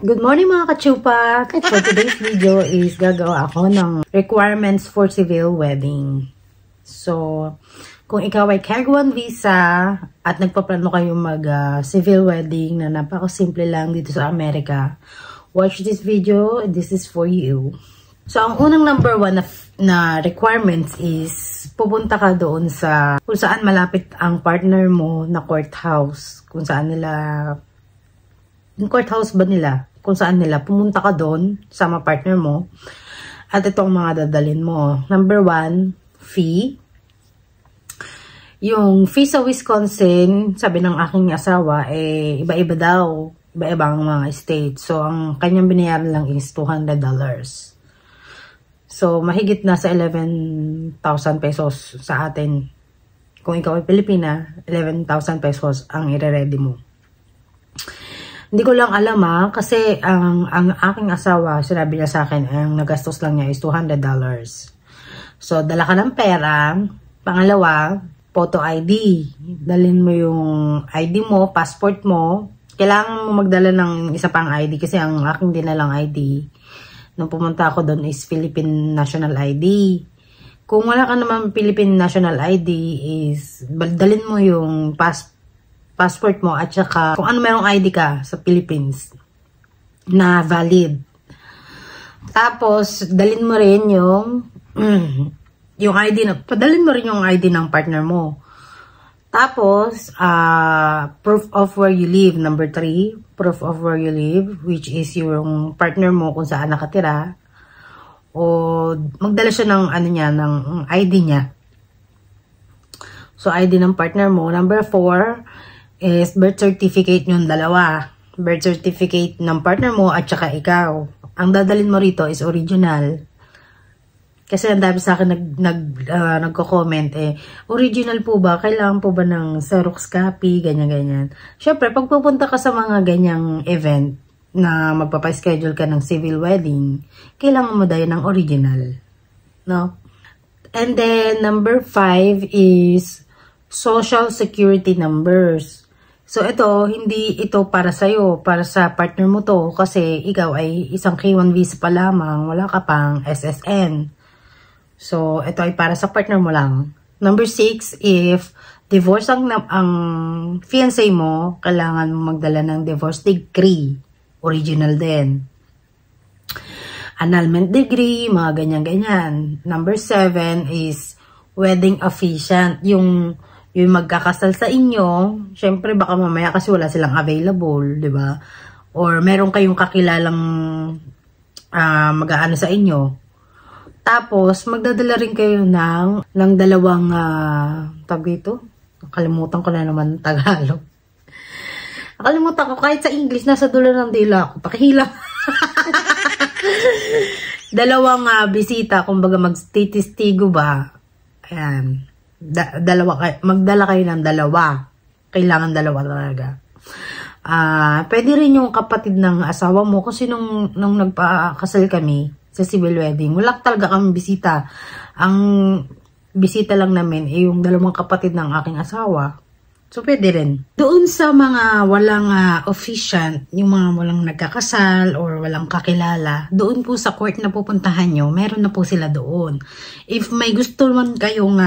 Good morning mga kachupa! For today's video is gagawa ako ng requirements for civil wedding. So, kung ikaw ay Kagwan visa at nagpaplano kayo mag civil wedding na napakasimple lang dito sa Amerika, watch this video. This is for you. So, ang unang number 1 na requirements is pupunta ka doon sa kung saan malapit ang partner mo na courthouse. Kung saan nila, yung courthouse ba nila? Kung saan nila, pumunta ka doon, sama partner mo. At ito ang mga dadalhin mo. Number 1, fee. Yung fee sa Wisconsin, sabi ng aking asawa, iba-iba daw. Iba-ibang mga state. So, ang kanyang binayaran lang is $200. So, mahigit na sa 11,000 pesos sa atin. Kung ikaw ay Pilipina, 11,000 pesos ang ire-ready mo. Hindi ko lang alam kasi ang aking asawa, sinabi niya sa akin, ang nagastos lang niya is $200. So, dala ka ng pera. Pangalawa, photo ID. Dalhin mo yung ID mo, passport mo. Kailangan mo magdala ng isa pang ID kasi ang aking dinalang ID, nung pumunta ako doon is Philippine National ID. Kung wala ka naman Philippine National ID is, dalhin mo yung passport mo at saka kung ano merong ID ka sa Philippines na valid. Tapos, dalhin mo rin yung ID na, padalhin mo rin yung ID ng partner mo. Tapos, proof of where you live. Number 3, proof of where you live, which is yung partner mo kung saan nakatira. O, magdala siya ng, ng ID niya. So, ID ng partner mo. Number 4, is birth certificate yung dalawa. Birth certificate ng partner mo at saka ikaw. Ang dadalhin mo rito is original. Kasi ang dami sa akin nagko-comment original po ba? Kailangan po ba ng Xerox copy? Ganyan-ganyan. Syempre, pag pupunta ka sa mga ganyang event na magpapaschedule ka ng civil wedding, kailangan mo dahil ng original. No? And then, number 5 is social security numbers. So, ito, hindi ito para sa'yo, para sa partner mo to, kasi ikaw ay isang K1 visa pa lamang, wala ka pang SSN. So, ito ay para sa partner mo lang. Number 6, if divorce ang fiancé mo, kailangan mo magdala ng divorce decree, original din. Annulment degree, mga ganyan-ganyan. Number 7 is wedding officiant, yung magkakasal sa inyo. Syempre, baka mamaya kasi wala silang available, di ba? Or meron kayong kakilalang mag-aano sa inyo. Tapos, magdadala rin kayo ng dalawang, tawag ito? Nakalimutan ko na naman Tagalog. Nakalimutan ko, kahit sa English, nasa dulo ng dila ko. Pakihilang. Dalawang bisita, kumbaga magtitistigo ba? Ayan. Magdala kayo ng dalawa. Kailangan dalawa talaga. Pwede rin yung kapatid ng asawa mo kasi nung nagpakasal kami sa civil wedding, wala talaga kami bisita. Ang bisita lang namin ay yung dalawang kapatid ng aking asawa. So, pwede rin. Doon sa mga walang officiant, yung mga walang nagkakasal or walang kakilala, doon po sa court na pupuntahan nyo, meron na po sila doon. If may gusto man kayong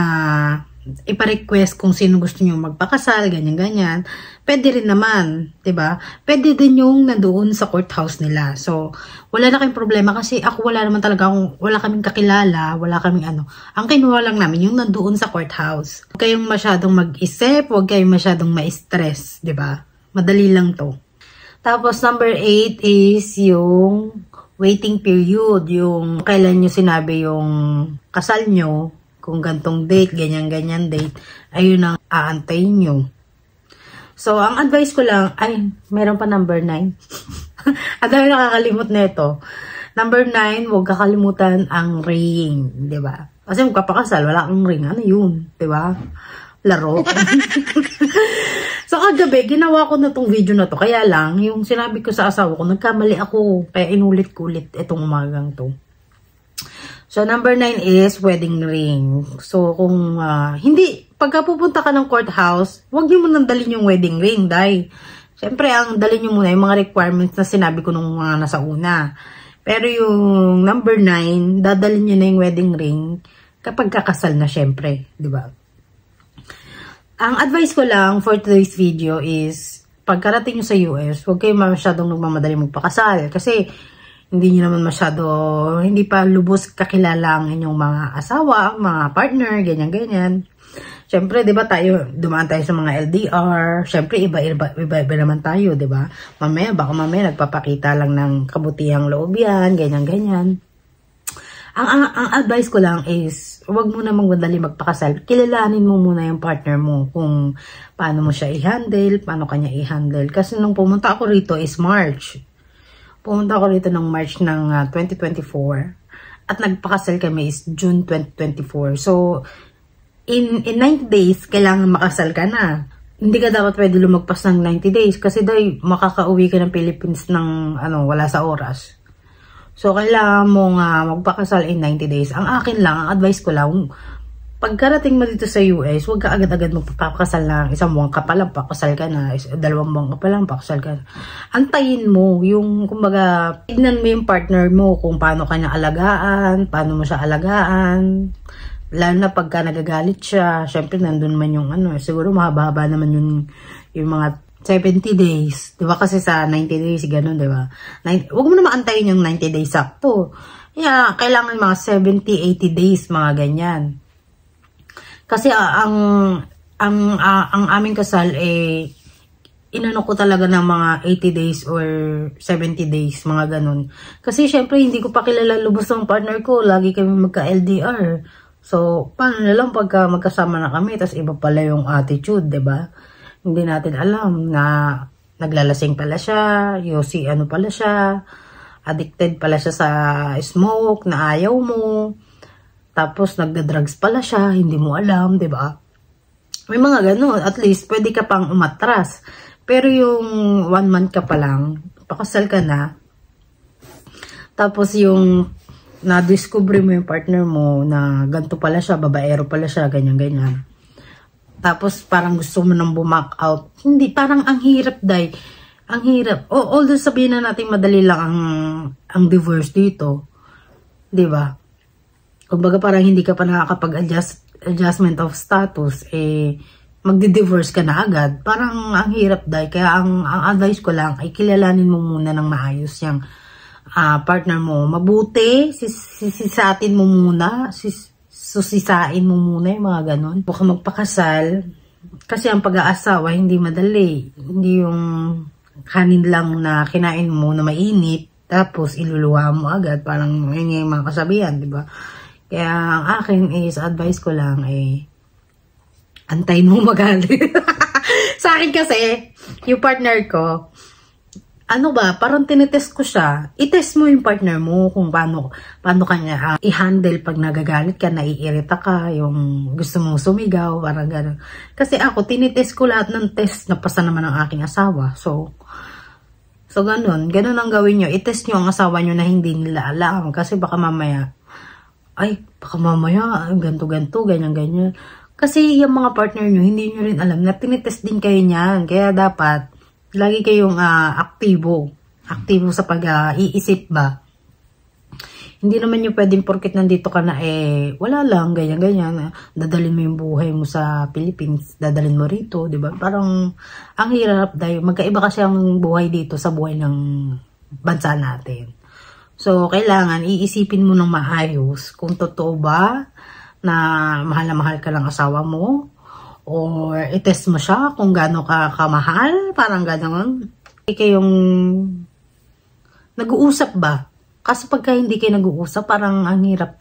ipa-request kung sino gusto nyo magpakasal, ganyan-ganyan, pwede rin naman, diba? Pwede din yung nandoon sa courthouse nila. So, wala na kayong problema kasi ako wala naman talaga, wala kaming kakilala, wala kaming Ang kinuha lang namin yung nandoon sa courthouse. Huwag kayong masyadong mag-isip, huwag kayong masyadong ma-stress, diba? Madali lang to. Tapos, number 8 is yung waiting period, yung kailan nyo sinabi yung kasal nyo, kung gantong date, ganyan-ganyan date, ayun ang aantayin nyo. So, ang advice ko lang, meron pa number 9. At dahil nakakalimot na ito. Number 9, huwag kakalimutan ang ring, di ba? Kasi magpapakasal, wala kang ring. Ano yun? Di ba? Laro. So, kagabi, ginawa ko na tong video na to. Kaya lang, yung sinabi ko sa asawa ko, nagkamali ako. Kaya inulit-kulit itong umagang to. So, number 9 is wedding ring. So, kung pagka pupunta ka ng courthouse, huwag niyo mo nandalin yung wedding ring, dahil Siyempre, ang dali nyo muna yung mga requirements na sinabi ko nung mga nasa una. Pero yung number 9, dadalhin nyo na yung wedding ring kapag kakasal na syempre, di ba? Ang advice ko lang for today's video is, pagkarating nyo sa US, huwag kayo masyadong nagmamadali magpakasal. Kasi, hindi nyo naman hindi pa lubos kakilala ang inyong mga asawa, mga partner, ganyan-ganyan. Siyempre, di ba dumaan tayo sa mga LDR. Siyempre, iba-iba naman tayo, di ba? Baka mamaya nagpapakita lang ng kabutihang loob yan, ganyan-ganyan. Ang advice ko lang is, huwag mo na magmadali magpakasal. Kilalanin mo muna yung partner mo kung paano mo siya i-handle, paano kanya i-handle. Kasi nung pumunta ako rito is March. Pumunta ako rito ng March ng 2024. At nagpakasal kami is June 2024. So, in 90 days, kailangan makasal ka na. Hindi ka dapat pwede lumagpas ng 90 days kasi makakauwi ka ng Philippines ng wala sa oras. So, kailangan mo nga magpakasal in 90 days. Ang akin lang, ang advice ko lang, pagkarating mo dito sa US, huwag ka agad-agad magpapakasal na 1 buwan ka pa lang, pakasal ka na, 2 buwan ka pa lang, pakasal ka na. Antayin mo, kumbaga, tignan mo yung partner mo kung paano kanya alagaan, paano mo siya alagaan. Lalo na pagka nagagalit siya, syempre nandun man yung siguro mahaba naman yung mga 70 days. Diba kasi sa 90 days, ganun, diba? Huwag mo naman antayin yung 90 days sakto. Yeah, kailangan mga 70, 80 days, mga ganyan. Kasi ang aming kasal inano ko talaga ng mga 80 days or 70 days, mga ganun. Kasi syempre hindi ko pa kilala lubos ng partner ko, lagi kami magka-LDR. So, paano na lang pagka magkasama na kami, tas iba pala yung attitude, 'di ba? Hindi natin alam na naglalasing pala siya, pala siya, addicted pala siya sa smoke na ayaw mo. Tapos, nagda-drugs pala siya, hindi mo alam, 'di ba? May mga gano'n. At least, pwede ka pang umatras. Pero yung 1 month ka pa lang, pakasal ka na. Tapos, yung na-discover mo yung partner mo na ganito pala siya, babaero pala siya, ganyan-ganyan. Tapos, parang gusto mo nang bumack out. Hindi, parang ang hirap, Day. Ang hirap. Although sabihin na natin madali lang ang divorce dito. 'Di ba? Kumbaga parang hindi ka pa adjustment of status, magdi-divorce ka na agad. Parang ang hirap, Day. Kaya ang advice ko lang ay kilalanin mo muna ng maayos yung partner mo. Mabuti, sisisatin mo muna, susisain mo muna yung mga ganon. Huwag ka magpakasal. Kasi ang pag-aasawa, hindi madali. Hindi yung kanin lang na kinain mo na mainit, tapos iluluwa mo agad. Parang yun yung mga kasabihan, di ba? Kaya ang akin is, advice ko lang antayin mo magalit. Sa akin kasi, yung partner ko, parang tinitest ko siya. I-test mo yung partner mo kung paano kanya i-handle pag nagagalit ka, naiirita ka, yung gusto mong sumigaw, parang gano'n. Kasi ako, tinitest ko lahat ng test na pasa naman ng aking asawa. So gano'n. Gano'n ang gawin nyo. I-test nyo ang asawa nyo na hindi nila alam. Kasi baka mamaya, ganto-ganto, ganyan-ganyan. Kasi yung mga partner nyo, hindi nyo rin alam na tinitest din kayo niyan. Kaya dapat, lagi kayong aktibo sa pag-iisip ba. Hindi naman yung pwedeng porket nandito ka na wala lang, ganyan-ganyan. Dadalhin mo yung buhay mo sa Philippines, dadalhin mo rito, di ba? Parang ang hirap dahil magkaiba kasi ang buhay dito sa buhay ng bansa natin. So, kailangan iisipin mo ng maayos kung totoo ba na mahal ka lang asawa mo. Or i-test mo siya kung gaano ka kamahal, parang gano'n. Kayong nag-uusap ba? Kasi pagka hindi kayo nag-uusap, parang ang hirap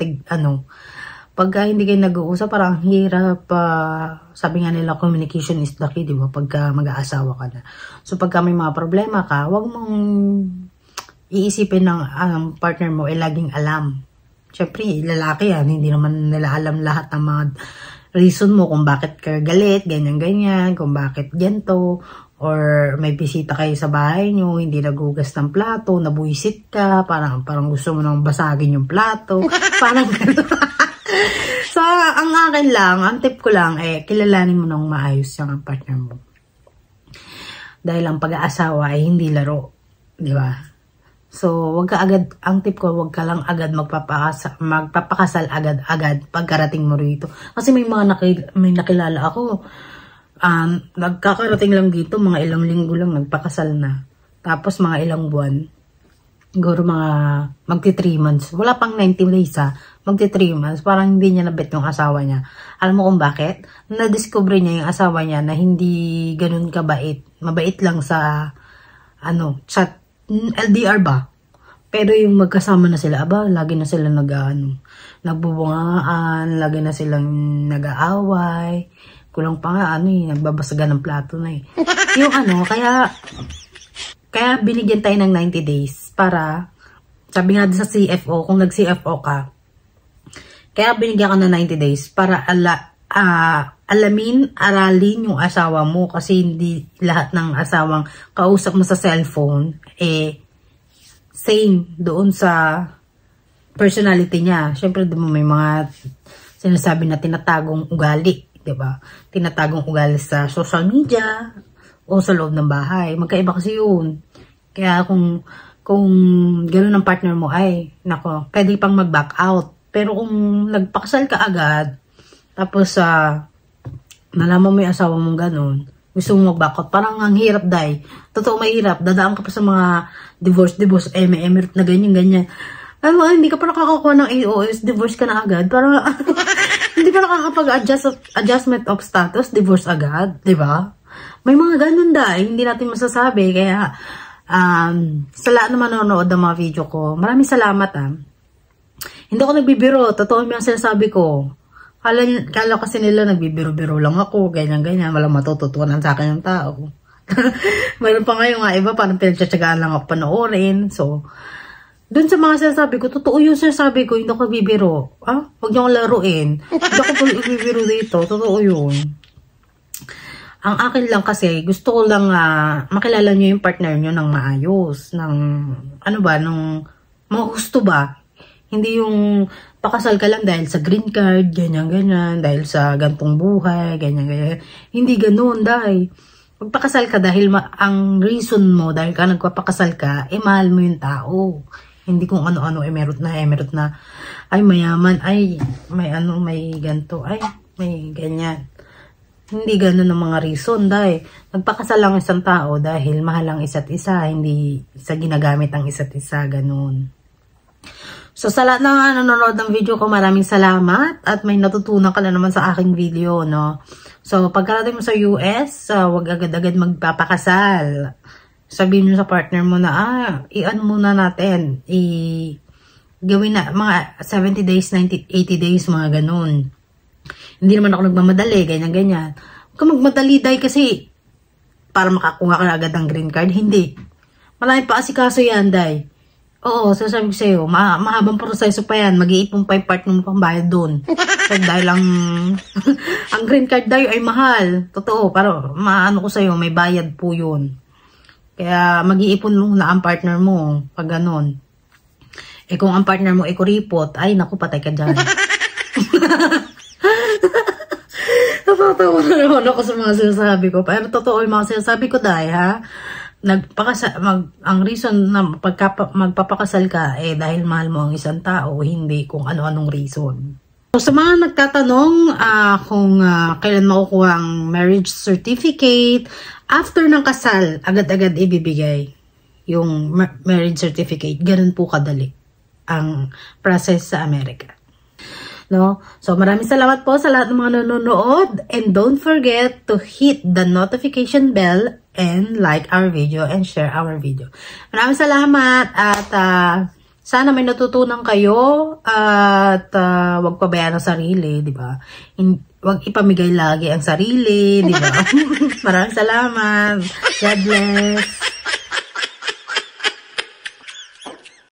pagka hindi kayo nag-uusap, parang ang hirap, sabi nga nila, communication is the key, di ba? Pagka mag-aasawa ka na. So pagka may mga problema ka, wag mong iisipin ng partner mo, laging alam. Siyempre, lalaki yan, hindi naman nila alam lahat ng mga reason mo kung bakit ka galit, ganyan-ganyan, kung bakit ganito, or may bisita kayo sa bahay nyo, hindi nagugas ng plato, nabuisit ka, parang gusto mo nang basagin yung plato, parang gano'n. So, ang akin lang, ang tip ko lang, kilalanin mo nang maayos yung partner mo. Dahil ang pag-aasawa ay hindi laro. Di ba? So, wag ka agad, ang tip ko, wag ka lang agad magpapakasal agad-agad pagkarating mo rito. Kasi may may nakilala ako, nagkakarating lang dito, mga ilang linggo lang, nagpakasal na. Tapos mga ilang buwan, siguro mga magti 3 months. Wala pang 90 days magti 3 months. Parang hindi niya nabit yung asawa niya. Alam mo kung bakit? Na-discover niya yung asawa niya na hindi ganun kabait. Mabait lang sa, sa LDR ba? Pero yung magkasama na sila, lagi na sila nagbubungaan, lagi na silang nag-aaway. Kulang pa nga, nagbabasagan ng plato na Yung kaya binigyan tayo ng 90 days para, sabi nga sa CFO, kung nag-CFO ka, kaya binigyan ka ng 90 days para aralin yung asawa mo kasi hindi lahat ng asawang kausap mo sa cellphone, same doon sa personality niya. Siyempre, may mga sinasabi na tinatagong ugali. Diba? Tinatagong ugali sa social media o sa loob ng bahay. Magkaiba kasi yun. Kaya kung gano'n ang partner mo pwede pang mag-back out. Pero kung nagpakasal ka agad, tapos nalaman mo yung asawa mong gano'n, gusto mong mag-back out, parang ang hirap Totoo mahirap. Dadaan ka pa sa mga divorce, emirate na ganyan. Hindi ka pa nakakakuha ng AOS, divorce ka na agad. Parang hindi ka nakakapag-adjustment of status, divorce agad, di ba? May mga ganun hindi natin masasabi. Kaya, sa lahat na manonood ng mga video ko, maraming salamat Hindi ako nagbibiro, totoo yung sinasabi ko. Kala kasi nila nagbibiro-biro lang ako, ganyan-ganyan, walang matututunan sa akin yung tao. Mayroon pa ngayon iba, parang pinagtsatsagaan lang ako panoorin. So, doon sa mga sinasabi ko, totoo yung sinasabi ko, hindi ako bibiro. Huwag niyo akong laruin. Hindi ako bibiro dito, totoo yun. Ang akin lang kasi, gusto ko lang makilala niyo yung partner niyo ng maayos. Mahusto ba? Hindi yung pakasal ka lang dahil sa green card, ganyan-ganyan, dahil sa gantong buhay, ganyan-ganyan. Hindi ganun, Magpakasal ka dahil ang reason mo, dahil ka nagpapakasal ka, mahal mo yung tao. Hindi kung ano-ano, emerald na, ay mayaman, ay may ganto, ay may ganyan. Hindi ganun ang mga reason, nagpakasal lang isang tao dahil mahal ang isa't isa, hindi sa ginagamit ang isa't isa, ganun. So, sa lahat ng nanonood ng video ko, maraming salamat at may natutunan ka na naman sa aking video, So, pagkarating mo sa US, wag agad-agad magpapakasal. Sabihin mo sa partner mo na, i-ano muna natin, gawin na, mga 70 days, 80 days, mga ganun. Hindi naman ako nagmamadali, ganyan-ganyan. Huwag ka magmadali, kasi para makakuha ka na agad ng green card, hindi. Marami pa asikaso yan, Oo, sasabi ko sa'yo, mahabang proseso pa yan, mag-iipon pa yung partner mo pang bayad doon. So, dahil ang green card ay mahal. Totoo, para maano ko sa'yo, may bayad po yun. Kaya mag-iipon muna ang partner mo pag ganon. Kung ang partner mo kuripot, ay naku, patay ka dyan. Totoo naman ako sa mga sinasabi ko. Pero totoo yung mga sinasabi ko ang reason na magpapakasal ka dahil mahal mo ang isang tao, hindi kung ano-anong reason. So, sa mga nagtatanong kung kailan makukuha ang marriage certificate, after ng kasal, agad-agad ibibigay yung marriage certificate. Ganun po kadali ang process sa Amerika. So, maraming salamat po sa lahat ng mga nanonood. And don't forget to hit the notification bell and like our video and share our video. Maraming salamat at sana may natutunan kayo at wag pabayaan ang sarili, di ba? Wag ipamigay lagi ang sarili, di ba? Maraming salamat. God bless.